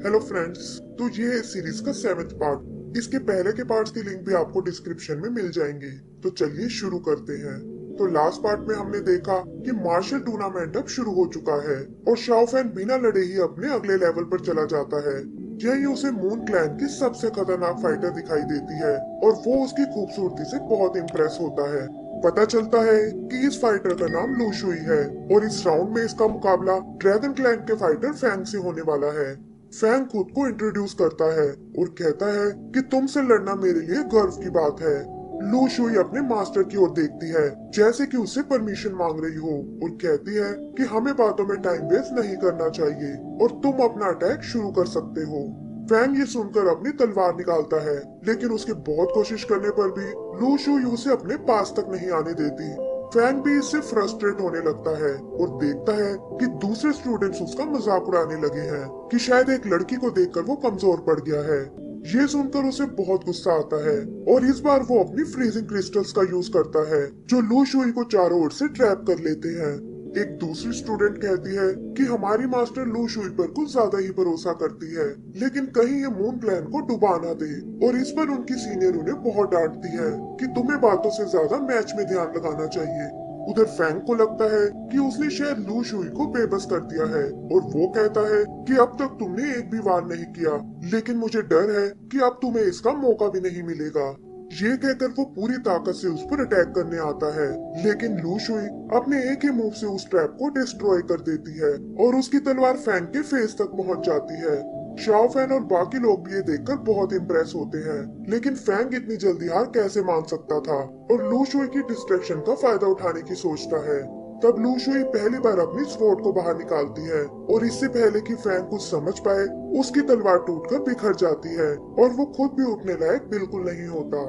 Hello friends, तो ये है सीरीज का 7th पार्ट। इसके पहले के पार्ट्स की लिंक भी आपको डिस्क्रिप्शन में मिल जाएंगी। तो चलिए शुरू करते हैं। तो लास्ट पार्ट में हमने देखा कि मार्शल टूर्नामेंट अब शुरू हो चुका है और शाओ फैन बिना लड़े ही अपने अगले लेवल पर चला जाता है। यही उसे मून क्लैन की सबसे खतरनाक फाइटर दिखाई देती है और वो उसकी खूबसूरती से बहुत इम्प्रेस होता है। पता चलता है कि इस फाइटर का नाम लू शुई है और इस राउंड में इसका मुकाबला ड्रैगन क्लैन के फाइटर फैंग से होने वाला है। फैंग खुद को इंट्रोड्यूस करता है और कहता है कि तुमसे लड़ना मेरे लिए गर्व की बात है। लू शुई अपने मास्टर की ओर देखती है जैसे कि उससे परमिशन मांग रही हो और कहती है कि हमें बातों में टाइम वेस्ट नहीं करना चाहिए और तुम अपना अटैक शुरू कर सकते हो। फैंग ये सुनकर अपनी तलवार निकालता है, लेकिन उसके बहुत कोशिश करने पर भी लू शुई उसे अपने पास तक नहीं आने देती। फैंग भी इससे फ्रस्ट्रेट होने लगता है और देखता है कि दूसरे स्टूडेंट्स उसका मजाक उड़ाने लगे हैं कि शायद एक लड़की को देखकर वो कमजोर पड़ गया है। ये सुनकर उसे बहुत गुस्सा आता है और इस बार वो अपनी फ्रीजिंग क्रिस्टल्स का यूज करता है जो लू शुई को चारों ओर से ट्रैप कर लेते हैं। एक दूसरी स्टूडेंट कहती है कि हमारी मास्टर लू शुई पर कुछ ज्यादा ही भरोसा करती है, लेकिन कहीं ये मून प्लान को डुबा ना दे। और इस पर उनकी सीनियर उन्हें बहुत डांटती है कि तुम्हें बातों से ज्यादा मैच में ध्यान लगाना चाहिए। उधर फैंग को लगता है कि उसने शायद लू शुई को बेबस कर दिया है और वो कहता है कि अब तक तुमने एक भी वार नहीं किया, लेकिन मुझे डर है कि अब तुम्हें इसका मौका भी नहीं मिलेगा। ये कहकर वो पूरी ताकत से उस पर अटैक करने आता है, लेकिन लू शुई अपने एक ही मूव से उस ट्रैप को डिस्ट्रॉय कर देती है और उसकी तलवार फैंग के फेस तक पहुंच जाती है। शाओ फैन और बाकी लोग भी ये देखकर बहुत इम्प्रेस होते हैं, लेकिन फैंग इतनी जल्दी हार कैसे मान सकता था और लू शुई की डिस्ट्रैक्शन का फायदा उठाने की सोचता है। तब लू शुई पहली बार अपनी स्वॉर्ड को बाहर निकालती है और इससे पहले कि फैंग कुछ समझ पाए उसकी तलवार टूटकर बिखर जाती है और वो खुद भी उठने लायक बिल्कुल नहीं होता।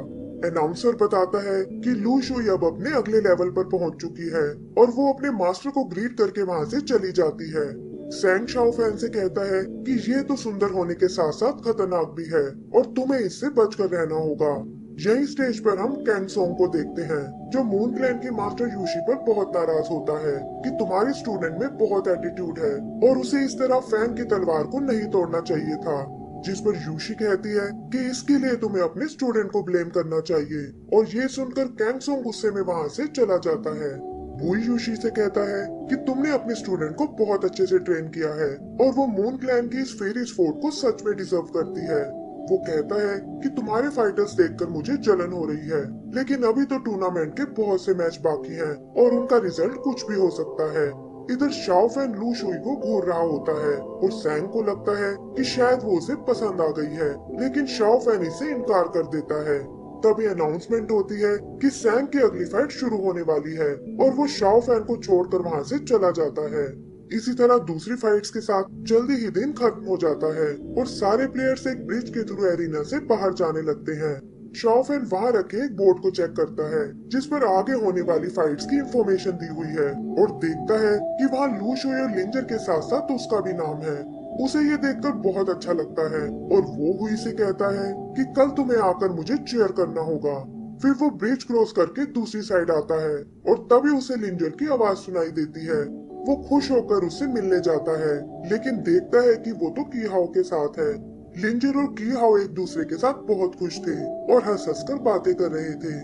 अनाउंसर बताता है कि लू शुई अब अपने अगले लेवल पर पहुंच चुकी है और वो अपने मास्टर को ग्रीट करके वहां से चली जाती है। सैंग शाओ फैन से कहता है कि ये तो सुंदर होने के साथ साथ खतरनाक भी है और तुम्हें इससे बचकर रहना होगा। यही स्टेज पर हम कैंग सोंग को देखते हैं जो मून क्लैन के मास्टर यूशी पर बहुत नाराज होता है कि तुम्हारे स्टूडेंट में बहुत एटीट्यूड है और उसे इस तरह फैंग की तलवार को नहीं तोड़ना चाहिए था। जिस पर यूशी कहती है कि इसके लिए तुम्हें अपने स्टूडेंट को ब्लेम करना चाहिए और ये सुनकर कैंग सोंग गुस्से में वहाँ से चला जाता है। वही यूशी से कहता है कि तुमने अपने स्टूडेंट को बहुत अच्छे से ट्रेन किया है और वो मून क्लैन की इस फेरिस फोर्ट को सच में डिजर्व करती है। वो कहता है कि तुम्हारे फाइटर्स देखकर मुझे जलन हो रही है, लेकिन अभी तो टूर्नामेंट के बहुत से मैच बाकी हैं और उनका रिजल्ट कुछ भी हो सकता है। इधर शाओ फैन लू शुई को घूर रहा होता है और सैंग को लगता है कि शायद वो उसे पसंद आ गई है, लेकिन शाओ फैन इसे इनकार कर देता है। तभी अनाउंसमेंट होती है कि सैंग की अगली फाइट शुरू होने वाली है और वो शाओ फैन को छोड़कर वहां से चला जाता है। इसी तरह दूसरी फाइट्स के साथ जल्दी ही दिन खत्म हो जाता है और सारे प्लेयर्स एक ब्रिज के थ्रू एरिना से बाहर जाने लगते हैं। शाओ फैन वहाँ रखे एक बोर्ड को चेक करता है जिस पर आगे होने वाली फाइट्स की इंफॉर्मेशन दी हुई है और देखता है कि वहाँ लू शुई और लिंजर के साथ साथ उसका भी नाम है। उसे ये देखकर बहुत अच्छा लगता है और वो हुई से कहता है कि कल तुम्हें आकर मुझे चेयर करना होगा। फिर वो ब्रिज क्रॉस करके दूसरी साइड आता है और तभी उसे लिंजर की आवाज सुनाई देती है। वो खुश होकर उससे मिलने जाता है, लेकिन देखता है कि वो तो की हाओ के साथ है। लिंजर और की हाओ एक दूसरे के साथ बहुत खुश थे और हंस हंस कर बातें कर रहे थे।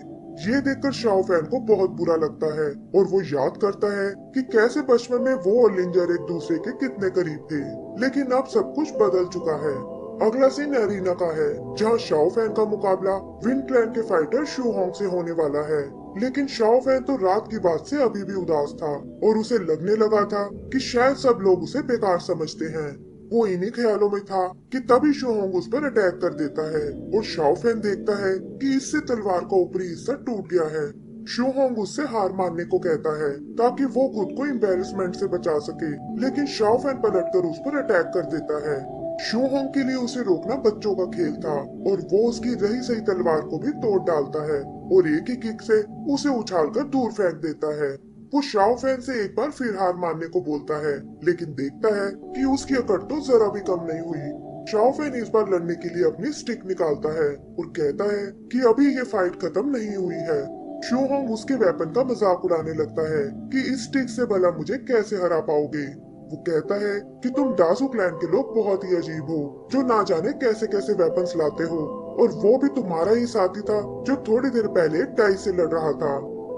ये देखकर शाओ फैन को बहुत बुरा लगता है और वो याद करता है कि कैसे बचपन में वो और लिंजर एक दूसरे के कितने करीब थे, लेकिन अब सब कुछ बदल चुका है। अगला सीन एरिना का है जहाँ शाओ फैन का मुकाबला विंड क्लैन के फाइटर शू होंग से होने वाला है, लेकिन शाओ फैन तो रात की बात से अभी भी उदास था और उसे लगने लगा था कि शायद सब लोग उसे बेकार समझते हैं। वो इन्हीं ख्यालों में था कि तभी शू होंग उस पर अटैक कर देता है और शाओ फैन देखता है कि इससे तलवार का ऊपरी हिस्सा टूट गया है। शू होंग उससे हार मानने को कहता है ताकि वो खुद को एम्बेरसमेंट से बचा सके, लेकिन शाओ फैन पलटकर उस पर अटैक कर देता है। शू होंग के लिए उसे रोकना बच्चों का खेल था और वो उसकी रही सही तलवार को भी तोड़ डालता है और एक ही किक से उसे उछालकर दूर फेंक देता है। वो शाओ फैन से एक बार फिर हार मानने को बोलता है, लेकिन देखता है कि उसकी अकड़ तो जरा भी कम नहीं हुई। शाओ फैन इस बार लड़ने के लिए अपनी स्टिक निकालता है और कहता है कि अभी ये फाइट खत्म नहीं हुई है। शू होंग उसके वेपन का मजाक उड़ाने लगता है कि इस स्टिक से भला मुझे कैसे हरा पाओगे। वो कहता है कि तुम डासू क्लैन के लोग बहुत ही अजीब हो, जो ना जाने कैसे कैसे वेपन्स लाते हो, और वो भी तुम्हारा ही साथी था जो थोड़ी देर पहले डाई से लड़ रहा था।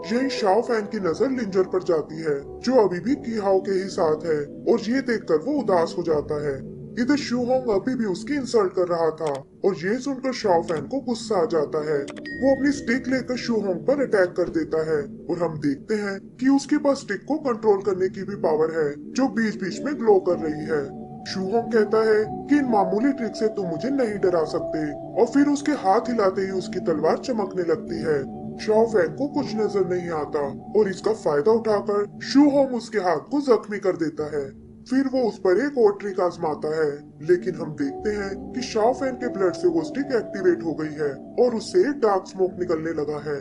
यही शाओ फैन की नजर लिंजर पर जाती है, जो अभी भी कीहाओ के ही साथ है, और ये देखकर वो उदास हो जाता है। इधर शू होंग अभी भी उसकी इंसल्ट कर रहा था, और ये सुनकर शाओ फैन को गुस्सा आ जाता है। वो अपनी स्टिक लेकर शू होंग पर अटैक कर देता है, और हम देखते हैं कि उसके पास स्टिक को कंट्रोल करने की भी पावर है, जो बीच बीच में ग्लो कर रही है। शू होंग कहता है कि इन मामूली ट्रिक से तुम मुझे नहीं डरा सकते, और फिर उसके हाथ हिलाते ही उसकी तलवार चमकने लगती है। शाओ फैन को कुछ नजर नहीं आता, और इसका फायदा उठाकर शू होंग उसके हाथ को जख्मी कर देता है। फिर वो उस पर एक और ट्रिक आजमाता है, लेकिन हम देखते हैं कि शाओ फैन के ब्लड से वो स्टिक एक्टिवेट हो गई है, और उससे डार्क स्मोक निकलने लगा है।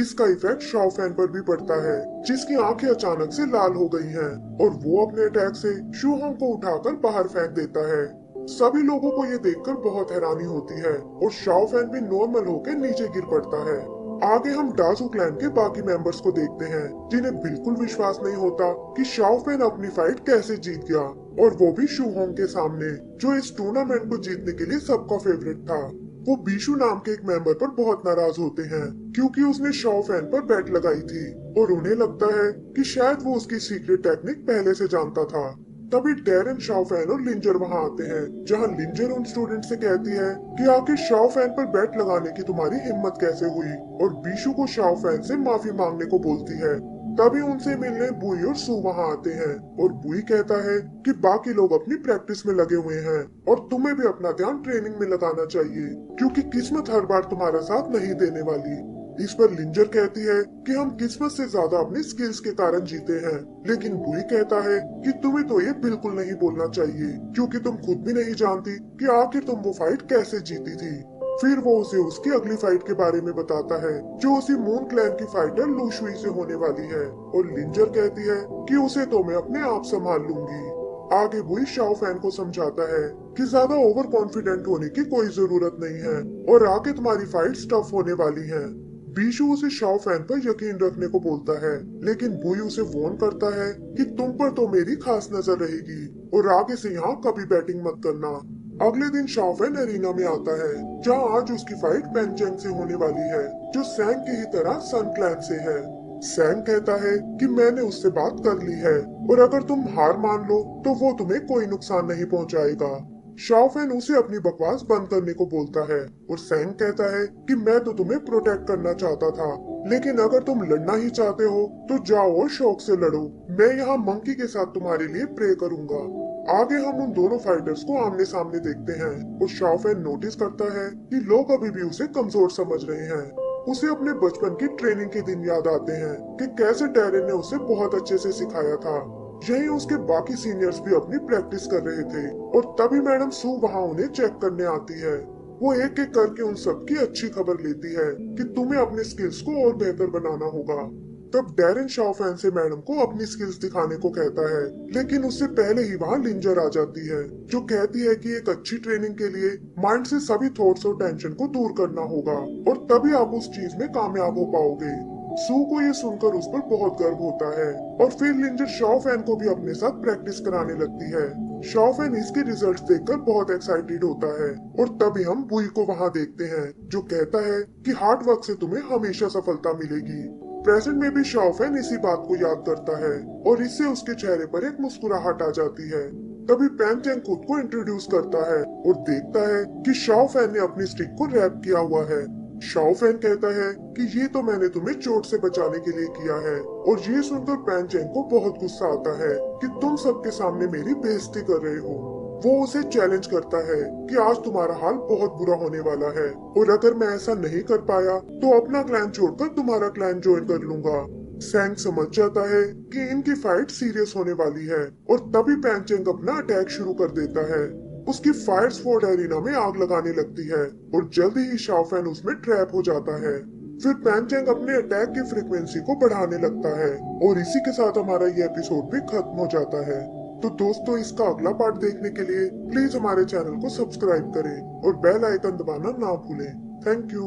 इसका इफेक्ट शाओ फैन पर भी पड़ता है, जिसकी आंखें अचानक से लाल हो गई हैं, और वो अपने अटैक से शू होंग को उठाकर बाहर फेंक देता है। सभी लोगों को ये देखकर बहुत हैरानी होती है, और शाओ फैन भी नॉर्मल होकर नीचे गिर पड़ता है। आगे हम डाजू क्लैन के बाकी मेंबर्स को देखते हैं, जिन्हें बिल्कुल विश्वास नहीं होता कि शाओ फैन अपनी फाइट कैसे जीत गया, और वो भी शू होंग के सामने, जो इस टूर्नामेंट को जीतने के लिए सबका फेवरेट था। वो बीशु नाम के एक मेंबर पर बहुत नाराज होते हैं, क्योंकि उसने शाओ फैन पर बेट लगाई थी, और उन्हें लगता है कि शायद वो उसकी सीक्रेट टेक्निक पहले से जानता था। तभी डैरेन, शाओ फैन और लिंजर वहाँ आते हैं, जहाँ लिंजर उन स्टूडेंट से कहती है कि आखिर शाओ फैन पर बेट लगाने की तुम्हारी हिम्मत कैसे हुई, और बीशु को शाओ फैन से माफी मांगने को बोलती है। तभी उनसे मिलने बुई और सू वहाँ आते हैं, और बुई कहता है कि बाकी लोग अपनी प्रैक्टिस में लगे हुए हैं, और तुम्हें भी अपना ध्यान ट्रेनिंग में लगाना चाहिए, क्योंकि किस्मत हर बार तुम्हारा साथ नहीं देने वाली। इस पर लिंजर कहती है कि हम किस्मत से ज्यादा अपनी स्किल्स के कारण जीते हैं, लेकिन बुई कहता है कि तुम्हें तो ये बिल्कुल नहीं बोलना चाहिए, क्योंकि तुम खुद भी नहीं जानती कि आखिर तुम वो फाइट कैसे जीती थी। फिर वो उसे उसकी अगली फाइट के बारे में बताता है, जो उसी मून क्लैन की फाइटर लू शुई से होने वाली है, और लिंजर कहती है कि उसे तो मैं अपने आप संभाल लूंगी। आगे बुई शाओ फैन को समझाता है कि ज्यादा ओवर कॉन्फिडेंट होने की कोई जरूरत नहीं है, और आगे तुम्हारी फाइट टफ होने वाली है। बीशु उसे शाओ फैन पर यकीन रखने को बोलता है, लेकिन बुई उसे वार्न करता है कि तुम पर तो मेरी खास नजर रहेगी, और आगे से यहाँ कभी बैटिंग मत करना। अगले दिन शाओ फैन एरिना में आता है, जहाँ आज उसकी फाइट पेंचेंग से होने वाली है, जो सैंग की ही तरह सन क्लैन से है। सैंग कहता है कि मैंने उससे बात कर ली है, और अगर तुम हार मान लो तो वो तुम्हें कोई नुकसान नहीं पहुँचाएगा। शाओ फैन उसे अपनी बकवास बंद करने को बोलता है, और सैंग कहता है कि मैं तो तुम्हें प्रोटेक्ट करना चाहता था, लेकिन अगर तुम लड़ना ही चाहते हो तो जाओ और शौक से लड़ो, मैं यहाँ मंकी के साथ तुम्हारे लिए प्रे करूंगा। आगे हम उन दोनों फाइटर्स को आमने सामने देखते हैं, और शाओ फैन नोटिस करता है कि लोग अभी भी उसे कमजोर समझ रहे हैं। उसे अपने बचपन की ट्रेनिंग के दिन याद आते हैं कि कैसे डैरेन ने उसे बहुत अच्छे से सिखाया था। यही उसके बाकी सीनियर्स भी अपनी प्रैक्टिस कर रहे थे, और तभी मैडम सू वहाँ उन्हें चेक करने आती है। वो एक एक करके उन सबकी अच्छी खबर लेती है कि तुम्हें अपने स्किल्स को और बेहतर बनाना होगा। तब डैरेन शाओ फैन से मैडम को अपनी स्किल्स दिखाने को कहता है, लेकिन उससे पहले ही वहाँ लिंजर आ जाती है, जो कहती है कि एक अच्छी ट्रेनिंग के लिए माइंड से सभी थॉट्स और टेंशन को दूर करना होगा, और तभी आप उस चीज में कामयाब हो पाओगे। सू को ये सुनकर उस पर बहुत गर्व होता है, और फिर लिंजर शाओ फैन को भी अपने साथ प्रैक्टिस कराने लगती है। शाओ फैन इसके रिजल्ट्स देखकर बहुत एक्साइटेड होता है, और तभी हम बुई को वहाँ देखते हैं, जो कहता है कि हार्ड वर्क से तुम्हें हमेशा सफलता मिलेगी। प्रेजेंट में भी शाओ फैन इसी बात को याद करता है, और इससे उसके चेहरे पर एक मुस्कुराहट आ जाती है। तभी पैन चैंग खुद को इंट्रोड्यूस करता है, और देखता है कि शाओ फैन ने अपनी स्टिक को रैप किया हुआ है। शाओ फैन कहता है कि ये तो मैंने तुम्हें चोट से बचाने के लिए किया है, और ये सुनकर पैन चैंग को बहुत गुस्सा आता है कि तुम सबके सामने मेरी बेइज्जती कर रहे हो। वो उसे चैलेंज करता है कि आज तुम्हारा हाल बहुत बुरा होने वाला है, और अगर मैं ऐसा नहीं कर पाया तो अपना क्लैन छोड़कर तुम्हारा क्लैन ज्वाइन कर लूंगा। सैंग समझ जाता है कि इनकी फाइट सीरियस होने वाली है, और तभी पैन चैंग अपना अटैक शुरू कर देता है। उसकी फायर स्वॉर्ड एरिना में आग लगाने लगती है, और जल्दी ही शाओ फैन उसमें ट्रैप हो जाता है। फिर पैन चैंग अपने अटैक की फ्रीक्वेंसी को बढ़ाने लगता है, और इसी के साथ हमारा ये एपिसोड भी खत्म हो जाता है। तो दोस्तों, इसका अगला पार्ट देखने के लिए प्लीज हमारे चैनल को सब्सक्राइब करें, और बेल आइकन दबाना ना भूलें। Thank you.